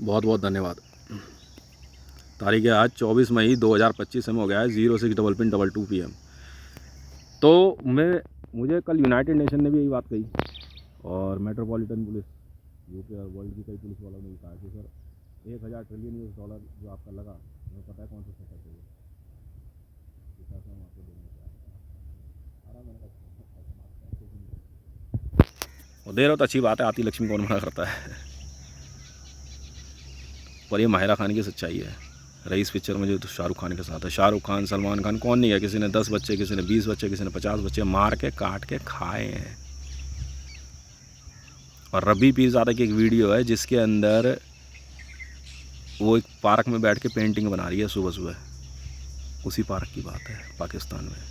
बहुत बहुत धन्यवाद। तारीख है आज 24 मई 2025, समय हो गया है 06 PM। तो मुझे कल यूनाइटेड नेशन ने भी यही बात कही और मेट्रोपॉलिटन पुलिस यूके और वर्ल्ड की कई पुलिस वालों ने भी कहा कि सर 1000 ट्रिलियन US डॉलर जो आपका लगा, हमें पता है कौन सा सेक्टर चाहिए, पैसा हम आपको देने को तैयार हैं। मैंने कहा और दे रहे हो तो अच्छी बात है, आती लक्ष्मी कौन मना करता है। पर ये माहिरा खान की सच्चाई है। रईस पिक्चर में जो तो शाहरुख खान के साथ है, शाहरुख खान, सलमान खान, कौन नहीं है, किसी ने 10 बच्चे, किसी ने 20 बच्चे, किसी ने 50 बच्चे मार के काट के खाए हैं। और रबी पीरज़ादा की एक वीडियो है जिसके अंदर वो एक पार्क में बैठ के पेंटिंग बना रही है सुबह सुबह, उसी पार्क की बात है पाकिस्तान में।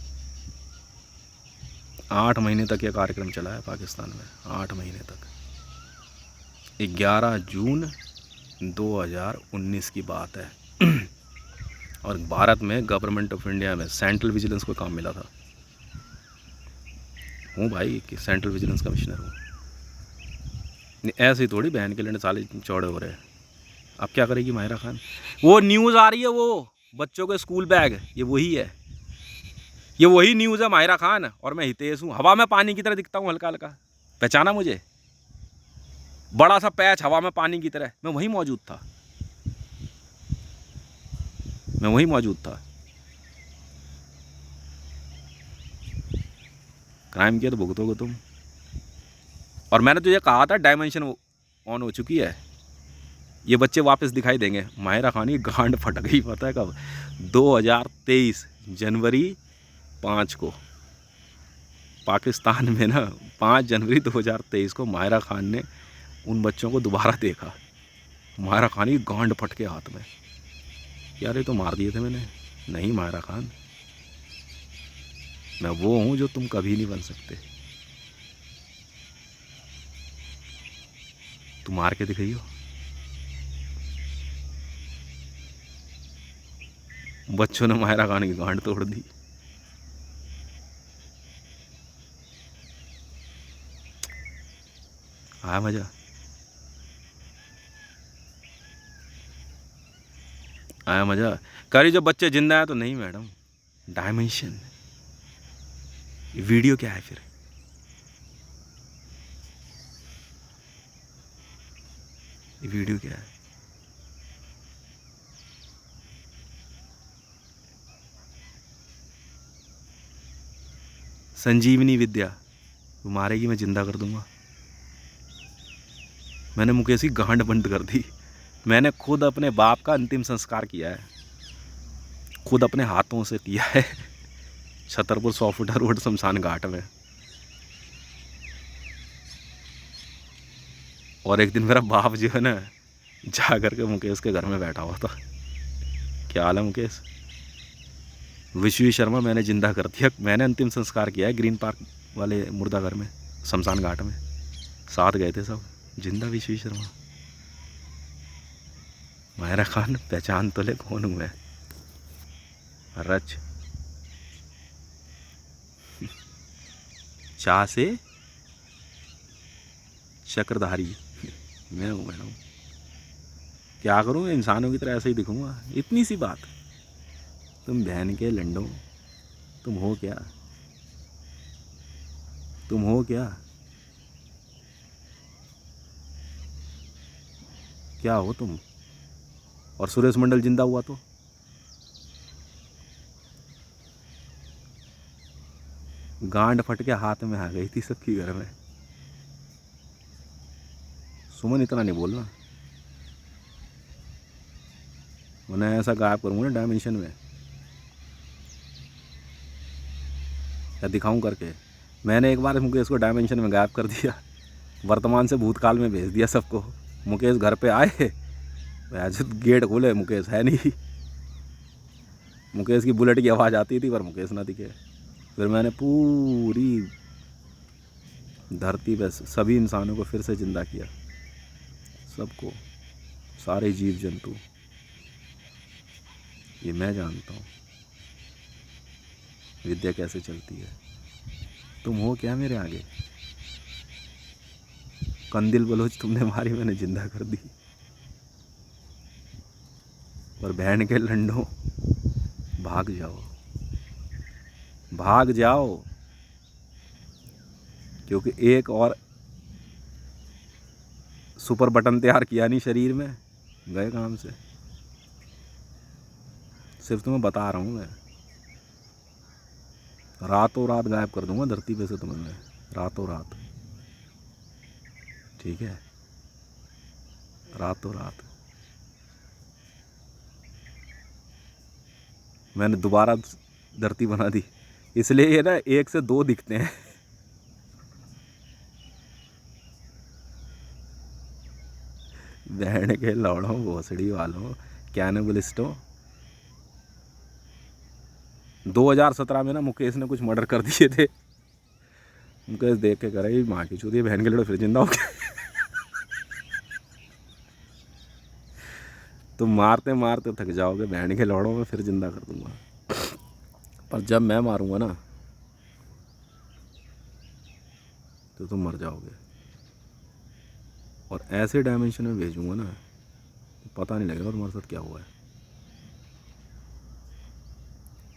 8 महीने तक ये कार्यक्रम चला है पाकिस्तान में, 8 महीने तक। 11 जून 2019 की बात है। और भारत में गवर्नमेंट ऑफ इंडिया में सेंट्रल विजिलेंस को काम मिला था। हूँ भाई कि सेंट्रल विजिलेंस कमिश्नर हूँ। ऐसे ही थोड़ी बहन के लेने साले चौड़े हो रहे हैं। अब क्या करेगी माहिरा खान? वो न्यूज़ आ रही है, वो बच्चों के स्कूल बैग, ये वही है, ये वही न्यूज़ है माहिरा खान। और मैं हितेश हूँ, हवा में पानी की तरह दिखता हूँ, हल्का हल्का। पहचाना मुझे? बड़ा सा पैच हवा में पानी की तरह, मैं वहीं मौजूद था, मैं वहीं मौजूद था। क्राइम किया तो भुगतोगे तुम। और मैंने तुझे कहा था डायमेंशन ऑन हो चुकी है, ये बच्चे वापस दिखाई देंगे। माहिरा खान की गांड फट गई, पता है कब? 2023 जनवरी 5 को पाकिस्तान में ना, 5 जनवरी 2023 को माहिरा खान ने उन बच्चों को दोबारा देखा। माहिरा खान की गांड फट के हाथ में। यार ये तो मार दिए थे मैंने। नहीं माहिरा खान, मैं वो हूँ जो तुम कभी नहीं बन सकते। तुम मार के दिखाइयो। बच्चों ने माहिरा खान की गांड तोड़ दी। आया मजा? आया मजा? करी जब बच्चे जिंदा है तो नहीं मैडम, डायमेंशन। वीडियो क्या है फिर? ये वीडियो क्या है? संजीवनी विद्या, वो मारेगी मैं जिंदा कर दूंगा। मैंने मुकेश की गांड बंद कर दी। मैंने खुद अपने बाप का अंतिम संस्कार किया है, खुद अपने हाथों से किया है, छतरपुर 100 फुटा रोड शमशान घाट में। और एक दिन मेरा बाप जो है ना, जा करके मुकेश के घर में बैठा हुआ था। क्या हाल है मुकेश? विश्वी शर्मा मैंने जिंदा कर दिया, मैंने अंतिम संस्कार किया है ग्रीन पार्क वाले मुर्दा घर में, शमशान घाट में। साथ गए थे सब, जिंदा विश्वी शर्मा। माहिरा खान पहचान तो ले कौन हूँ मैं। रच चाह से चक्रधारी मैं हूँ मैडम। क्या करूँ, इंसानों की तरह ऐसे ही दिखूँगा? इतनी सी बात। तुम बहन के लंडो, तुम हो क्या? तुम हो क्या? क्या हो तुम? और सुरेश मंडल जिंदा हुआ तो गांड फट के हाथ में आ गई थी सबकी घर में। सुमन इतना नहीं बोलना, उन्हें ऐसा गायब करूँगा ना डायमेंशन में, या दिखाऊं करके। मैंने एक बार मुकेश को डायमेंशन में गायब कर दिया, वर्तमान से भूतकाल में भेज दिया सबको। मुकेश घर पे आए, गेट खोले, मुकेश है नहीं। मुकेश की बुलेट की आवाज़ आती थी पर मुकेश ना दिखे। फिर मैंने पूरी धरती पे सभी इंसानों को फिर से ज़िंदा किया, सबको, सारे जीव जंतु। ये मैं जानता हूँ विद्या कैसे चलती है। तुम हो क्या मेरे आगे? कंदिल बलोच तुमने मारी, मैंने जिंदा कर दी। पर बहन के लंडो भाग जाओ, भाग जाओ, क्योंकि एक और सुपर बटन तैयार किया नहीं शरीर में, गए काम से। सिर्फ तुम्हें बता रहा हूँ मैं, रातों रात गायब कर दूंगा धरती पे से तुम्हें मैं, रातों रात। ठीक है, रातों रात। मैंने दोबारा धरती बना दी, इसलिए ये ना 1 से 2 दिखते हैं। बहन के लौड़ों भोसड़ी वालों कैनिबलिस्टों। 2017 में ना मुकेश ने कुछ मर्डर कर दिए थे। मुकेश देख के करे माँ की चूती, बहन के लड़ो फिर जिंदा हो गए। तुम मारते मारते थक जाओगे, बहन के लौड़ों में फिर जिंदा कर दूंगा। पर जब मैं मारूंगा ना तो तुम मर जाओगे, और ऐसे डायमेंशन में भेजूंगा ना पता नहीं लगेगा तुम्हारे साथ क्या हुआ है।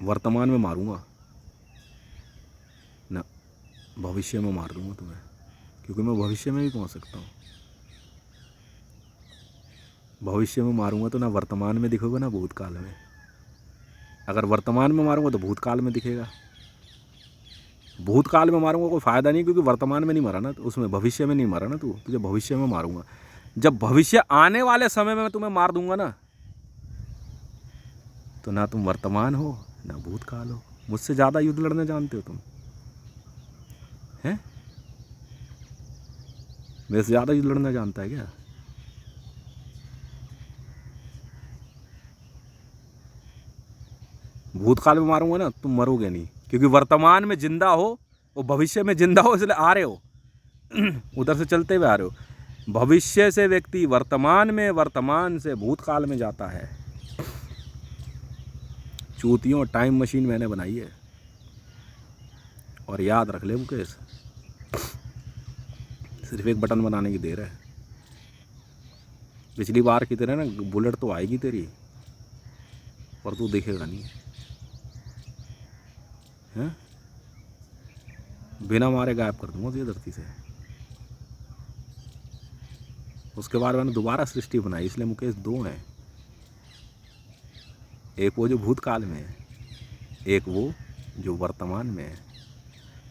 वर्तमान में मारूंगा ना, भविष्य में मार दूंगा तुम्हें, क्योंकि मैं भविष्य में भी पहुंच सकता हूँ। भविष्य में मारूंगा तो ना वर्तमान में दिखोगे ना भूतकाल में। अगर वर्तमान में मारूंगा तो भूतकाल में दिखेगा, भूतकाल में मारूंगा कोई फ़ायदा नहीं, क्योंकि वर्तमान में नहीं मरा ना, तो उसमें भविष्य में नहीं मरा ना तू, तुझे भविष्य में मारूंगा। जब भविष्य आने वाले समय में मैं तुम्हें मार दूंगा ना, तो ना तुम वर्तमान हो ना भूतकाल हो। मुझसे ज़्यादा युद्ध लड़ने जानते हो तुम, हैं? मेरे से ज़्यादा युद्ध लड़ना जानता है क्या? भूतकाल में मारूंगा ना तुम मरोगे नहीं, क्योंकि वर्तमान में जिंदा हो और भविष्य में जिंदा हो, इसलिए आ रहे हो। उधर से चलते हुए आ रहे हो। भविष्य से व्यक्ति वर्तमान में, वर्तमान से भूतकाल में जाता है। चूतियों, टाइम मशीन मैंने बनाई है, और याद रख ले मुकेश, सिर्फ एक बटन बनाने की देर है। पिछली बार की तरह ना बुलेट तो आएगी तेरी, पर तू देखेगा नहीं, हैं? बिना मारे गायब कर दूंगा तुझे धरती से। उसके बाद मैंने दोबारा सृष्टि बनाई, इसलिए मुकेश 2 हैं। एक वो जो भूतकाल में है, एक वो जो वर्तमान में है,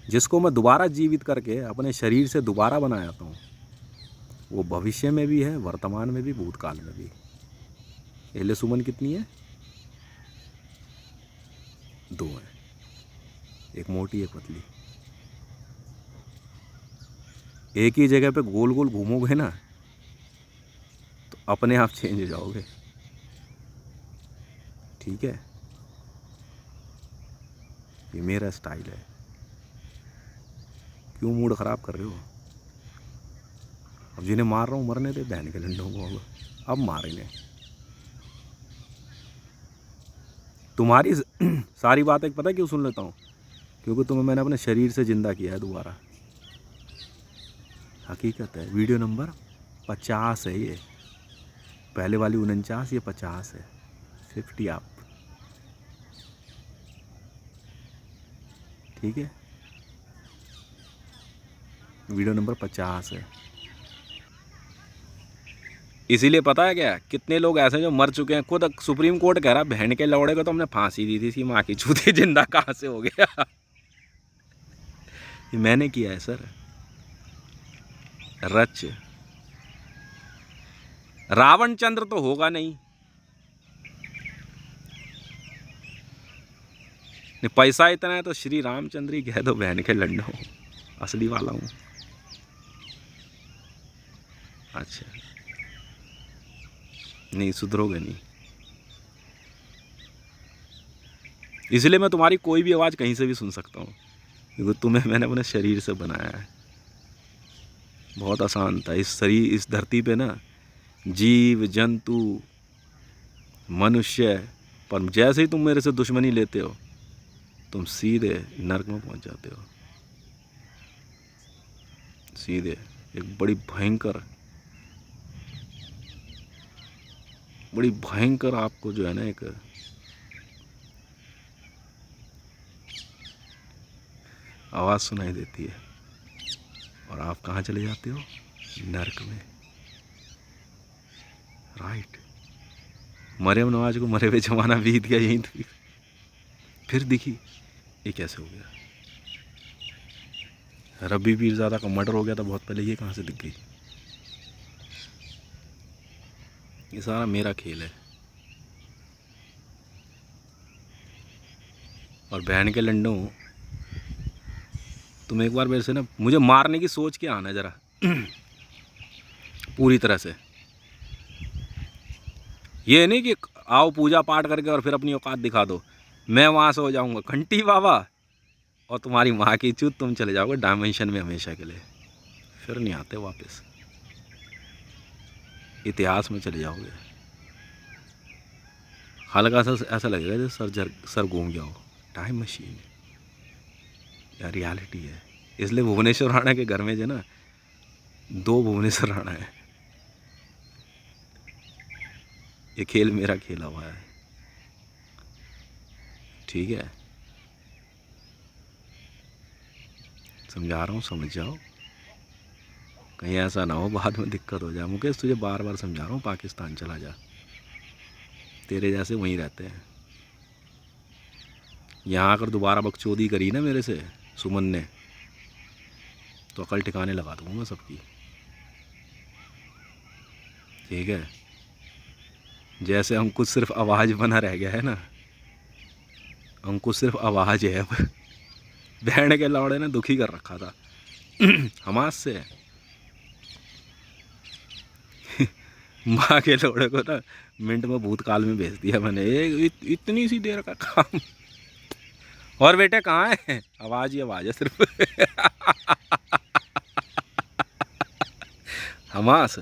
जिसको मैं दोबारा जीवित करके अपने शरीर से दोबारा बनाया हूँ। वो भविष्य में भी है, वर्तमान में भी, भूतकाल में भी। एले सुमन कितनी है? 2 है, एक मोटी एक पतली। एक ही जगह पे गोल गोल घूमोगे ना तो अपने आप चेंज हो जाओगे। ठीक है, ये मेरा स्टाइल है। क्यों मूड ख़राब कर रहे हो? अब जिन्हें मार रहा हूँ मरने दे, बहन के लंडों को अब मार इन्हें। तुम्हारी सारी बातें पता क्यों सुन लेता हूँ? क्योंकि तुम्हें मैंने अपने शरीर से ज़िंदा किया है दोबारा। हकीकत है। वीडियो नंबर 50 है ये, पहले वाली 49, ये 50 है, 50 आप। ठीक है, वीडियो नंबर 50 है। इसीलिए पता है क्या, कितने लोग ऐसे जो मर चुके हैं, खुद सुप्रीम कोर्ट कह रहा बहन के लौड़े को तो हमने फांसी दी थी, इसकी माँ की चूती जिंदा कहाँ से हो गया? ये मैंने किया है सर, रच। रावण चंद्र तो होगा नहीं, पैसा इतना है तो श्री रामचंद्र ही कह दो, बहन के लड्डू असली वाला हूँ। अच्छा, नहीं सुधरोगे नहीं, इसलिए मैं तुम्हारी कोई भी आवाज़ कहीं से भी सुन सकता हूँ, क्योंकि तुम्हें मैंने अपने शरीर से बनाया है। बहुत आसान था। इस शरीर, इस धरती पे ना जीव जंतु मनुष्य, पर जैसे ही तुम मेरे से दुश्मनी लेते हो तुम सीधे नरक में पहुंच जाते हो। सीधे एक बड़ी भयंकर बड़ी भयंकर आपको जो है ना एक आवाज़ सुनाई देती है और आप कहाँ चले जाते हो? नर्क में। राइट। मरियम नवाज को मरे हुए जमाना बीत गया, यहीं तो फिर दिखी। ये कैसे हो गया? रब्बी पीरज़ादा का मर्डर हो गया था बहुत पहले, ये कहाँ से दिख गई? ये सारा मेरा खेल है। और बहन के लंडों, तुम एक बार मेरे से ना मुझे मारने की सोच के आना ज़रा पूरी तरह से। ये नहीं कि आओ पूजा पाठ करके और फिर अपनी औकात दिखा दो, मैं वहाँ से हो जाऊँगा घंटी बाबा और तुम्हारी माँ की चूत, तुम चले जाओगे डायमेंशन में हमेशा के लिए, फिर नहीं आते वापस, इतिहास में चले जाओगे। हल्का सा ऐसा लगेगा जैसे सर घूम गया हो। टाइम मशीन या रियलिटी है। इसलिए भुवनेश्वर राणा के घर में जो ना 2 भुवनेश्वर राणा है। ये खेल मेरा खेला हुआ है, ठीक है? समझा रहा हूँ, समझ जाओ, कहीं ऐसा ना हो बाद में दिक्कत हो जाए। मुकेश तुझे बार बार समझा रहा हूँ, पाकिस्तान चला जा, तेरे जैसे वहीं रहते हैं। यहाँ आकर दोबारा बकचोदी करी ना मेरे से सुमन ने, तो अकल ठिकाने लगा दूँगा मैं सबकी, ठीक है? जैसे अंकुश सिर्फ आवाज़ बना रह गया है ना, अंकुश सिर्फ आवाज़ है अब। बहन के लौड़े ने दुखी कर रखा था हमास से। माँ के लौड़े को ना मिनट में भूतकाल में भेज दिया मैंने, इतनी सी देर का काम। और बेटे कहाँ है? आवाज़ ही आवाज़ है सिर्फ हमास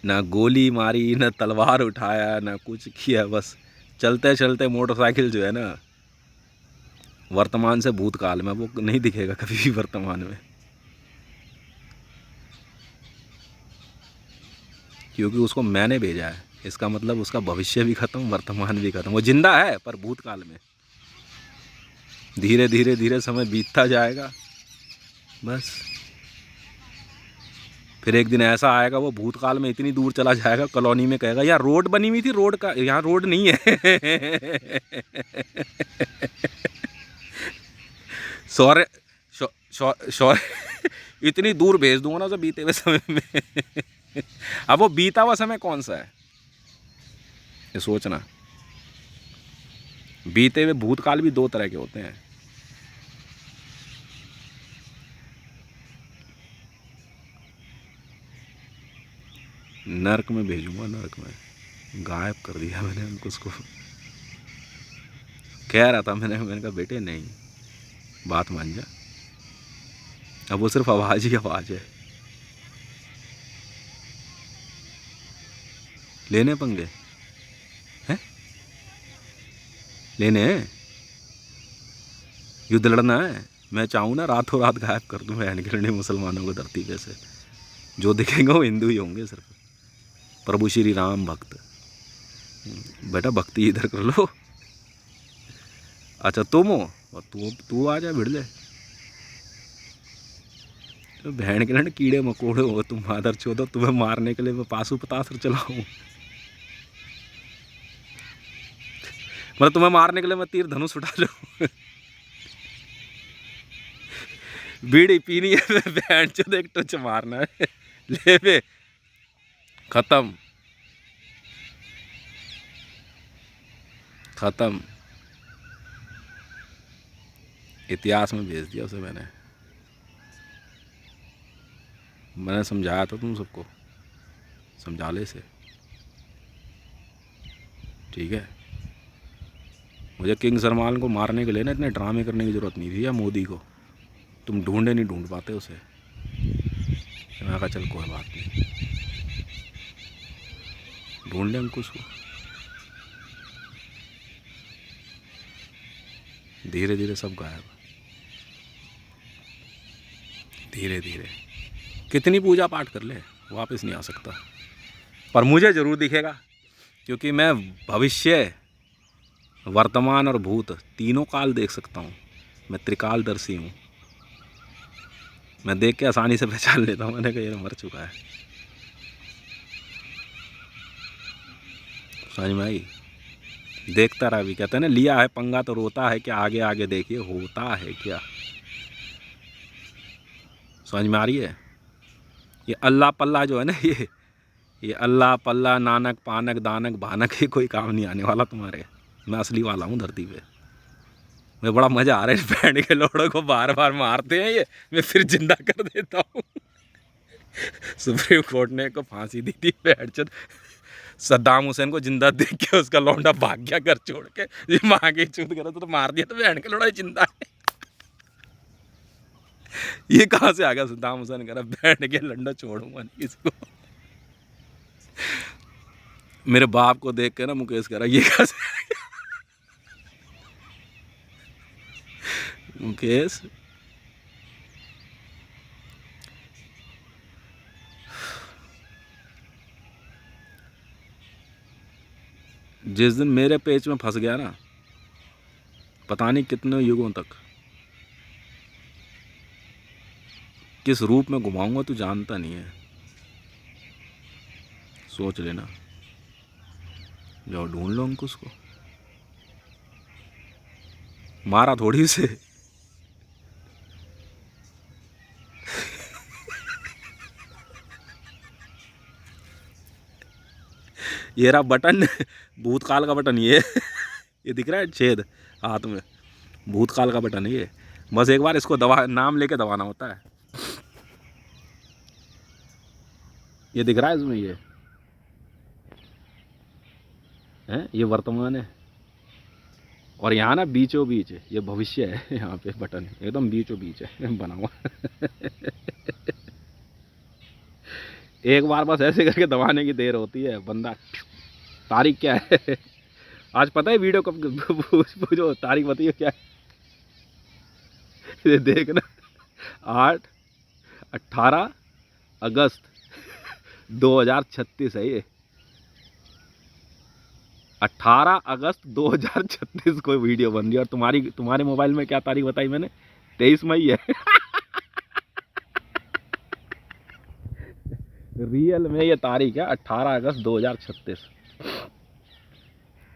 ना गोली मारी, ना तलवार उठाया, ना कुछ किया, बस चलते चलते मोटरसाइकिल जो है ना वर्तमान से भूतकाल में, वो नहीं दिखेगा कभी भी वर्तमान में, क्योंकि उसको मैंने भेजा है। इसका मतलब उसका भविष्य भी खत्म, वर्तमान भी खत्म। वो जिंदा है पर भूतकाल में। धीरे धीरे धीरे समय बीतता जाएगा, बस फिर एक दिन ऐसा आएगा वो भूतकाल में इतनी दूर चला जाएगा, कॉलोनी में कहेगा यार रोड बनी हुई थी, रोड का यहाँ रोड नहीं है सॉरी सॉरी इतनी दूर भेज दूंगा ना उसे बीते हुए समय में अब वो बीता हुआ समय कौन सा है ये सोचना। बीते हुए भूतकाल भी 2 तरह के होते हैं। नर्क में भेजूंगा, नर्क में। गायब कर दिया मैंने उनको, उसको कह रहा था मैंने कहा बेटे नहीं, बात मान जा, अब वो सिर्फ आवाज़ ही आवाज़ है। लेने पंगे हैं, लेने हैं, युद्ध लड़ना है। मैं चाहूँ ना रातों रात गायब कर दूँ बहन के लड़ने मुसलमानों को धरती पे से, जो दिखेंगे वो हिंदू ही होंगे सिर्फ, प्रभु श्री राम भक्त। बेटा भक्ति इधर कर लो। अच्छा तुम हो, और तू आ जा भिड़ ले। तो बहन के लड़ने कीड़े मकोड़े हो तुम, मादर चोदो, तुम्हें मारने के लिए मैं पासू पतासर चलाऊँ? मतलब तुम्हें मारने के लिए मैं तीर धनुष उठा लूँ? बीड़ी पीनी है, बहन चोद एक टच मारना है, ले बे, खत्म खत्म। इतिहास में भेज दिया उसे मैंने समझाया था तुम सबको, समझा ले से, ठीक है? मुझे किंग सलमान को मारने के लिए ना इतने ड्रामे करने की ज़रूरत नहीं थी, या मोदी को, तुम ढूंढे नहीं ढूंढ पाते उसे। मैं कहा चल कोई बात नहीं, ढूंढ ले अंकुश को। धीरे धीरे सब गायब, धीरे धीरे। कितनी पूजा पाठ कर ले, वापस नहीं आ सकता। पर मुझे ज़रूर दिखेगा, क्योंकि मैं भविष्य, वर्तमान और भूत तीनों काल देख सकता हूँ। मैं त्रिकालदर्शी हूँ। मैं देख के आसानी से पहचान लेता हूँ, मैंने कहा ये मर चुका है। समझ में आई? देखता रहा भी, कहते हैं ना, लिया है पंगा तो रोता है क्या, आगे आगे देखिए होता है क्या। समझ में आ रही है? ये अल्लाह पल्ला जो है ना, ये अल्लाह पल्ला नानक पानक दानक भानक, ये कोई काम नहीं आने वाला तुम्हारे। मैं असली वाला हूँ धरती पे। मैं बड़ा मज़ा आ रहा है इस बैंड के लोड़ों को, बार बार मारते हैं ये, मैं फिर जिंदा कर देता हूँ। सुप्रीम कोर्ट ने को फांसी दी थी, बैठ सद्दाम हुसैन को जिंदा देख के उसका लौंडा भाग गया घर छोड़ के, ये माँ की चूत करा तो मार दिया, तो बैंड के लोड़ा जिंदा है। ये कहाँ से आ गया? सद्दाम हुसैन कह रहा बैंड के लंडा छोड़ूंगा नहीं इसको। मेरे बाप को देख के ना मुकेश कह रहा ये कहाँ से आ गया? मुकेश जिस दिन मेरे पेच में फंस गया ना, पता नहीं कितने युगों तक किस रूप में घुमाऊंगा तू जानता नहीं है। सोच लेना। जाओ ढूंढ लो अंकुश को, मारा थोड़ी से। ये रहा बटन, भूतकाल का बटन ये दिख रहा है छेद हाथ में, भूतकाल का बटन है ये। बस एक बार इसको दबा, नाम लेके दबाना होता है। ये दिख रहा है इसमें, ये है, ये वर्तमान है। और यहाँ ना बीचों बीच ये भविष्य है, यहाँ पे बटन एकदम बीचों बीच है बना हुआ। एक बार बस ऐसे करके दबाने की देर होती है, बंदा। तारीख क्या है आज पता है? वीडियो कब जो तारीख बताइए क्या है? ये देखना, 18 अगस्त 2036 है ये। 18 अगस्त 2036 को वीडियो बन रही है। और तुम्हारे मोबाइल में क्या तारीख बताई मैंने? 23 मई है। रियल में ये तारीख है 18 अगस्त 2036।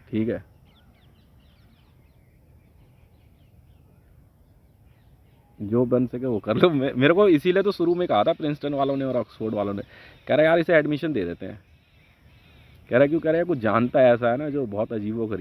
ठीक है, जो बन सके वो कर लो। मेरे को इसीलिए तो शुरू में कहा था प्रिंसटन वालों ने और ऑक्सफोर्ड वालों ने, कह रहे यार इसे एडमिशन दे देते हैं। कह रहा क्यों? कह रहे कुछ जानता है ऐसा है ना जो बहुत अजीबो गरीब